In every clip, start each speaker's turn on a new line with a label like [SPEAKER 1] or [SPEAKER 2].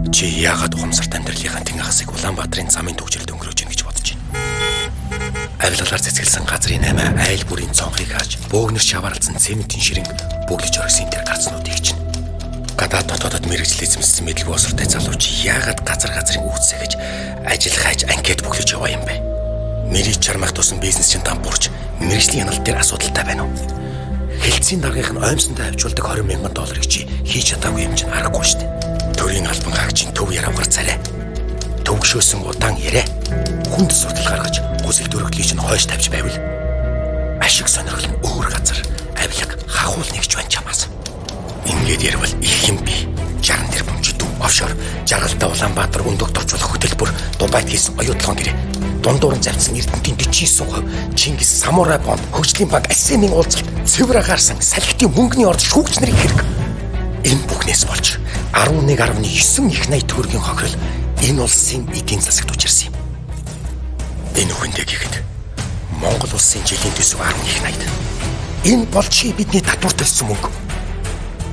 [SPEAKER 1] Чи яагаад ухамсарт амьдралынхаа тэн агасыг Улаанбаатарын замын төвчөлд өнгөрөөж ийн гэж бодож байна. Авилгалаар цэцгэлсэн газрын 8 айл бүрийн цонхыг хааж, бөөгнөр шаваарлсан цементийн ширэнг бүглэж оргисын тэр гарцнуудыг чинь. Гадаад дотоодод мэрэгжил эзэмссэн мэдлэг босортой залууч яагаад газрын үүсэ гэж ажил хайж анкет бүглэж яваа юм бэ? Мэрийг чармах тусан бизнес чинь дампуурч мэрэгжлийн яналт дээр асуудалтай байна уу? Хэлтсийн даргынх нь оймсондоо авчулдаг $20,000 чи хийж чадаагүй юм чинь аргагүй шүү дээ. Төрийн албан хаагчийн төв яравгар царай. Төвгшөөсөн удаан яриа. Хүнд судал гаргаж хүсэл төрөлхлийг чинь хойш тавьж байвал ашиг сонирхол нь өөр газар авилга хахуул нэгж байна чамаас. Ингээд ярил их юм би. 60 тэрбум ч дүү офшор жаргалтай Улаанбаатар өндөгт орчуулах хөтөлбөр Дубайд хийсэн оюутлогон гэрээ. Дундуур нь завьсан Эрдэнэтийн 49%, Чингис, Самурай бонд, Хөгжлийн банк, Асемийн уулзалт, цэвэр гарсан салхитын мөнгөний орд шүүгч нарыг хэрэг. Энэ бүхнээс болж 11.9 их 80 төгрөгийн хохирол энэ улсын эдийн засагт учирсан юм. Энэ хүндээ гэхэд Монгол улсын жилийн төсөв 10 их 80. Энэ бол чи бидний татвар төлсөн мөнгө.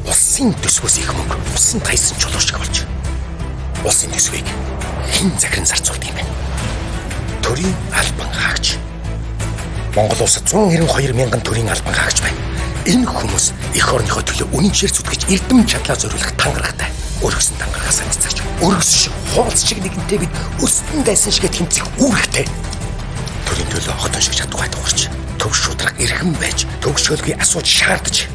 [SPEAKER 1] Улсын төсвөөс их мөнгө усан тайсан чулуушиг болж. Улсын төсвийг хэн захиран зарцуулдаг юм бэ? Төрийн албан хаагч. Монгол улсад 192,000 төрийн албан хаагч байна. Энэ хүмүүс эх орныхоо төлөө үнэн чир зүтгэж эрдэм чадлаа зориулах тангарагтай. Өргөсөн тангарагаас амжицаач. Өргөс шиг хуулц шиг нэгэнтэй бид өстөн дайсан шигэ тэмцэх үүрэгтэй. Төрийн төлөө хотон шиг чадахгүй дуурч. Төв шудраг эрхэм байж төгсгөлгүй асууж шаардаж.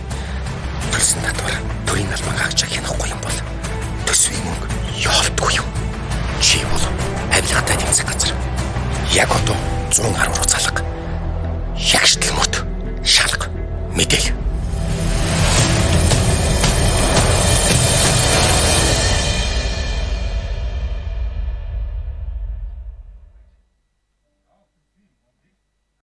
[SPEAKER 1] Төлсөн татвар төрийн албан хаагчаа хянахгүй юм бол төсвийн мөнгө ёолтгүй юм. Чи бол авилгатай тэмцэх газар. Яг одоо 110 руу залга. Ягштал мөт шалга. Мэдээл.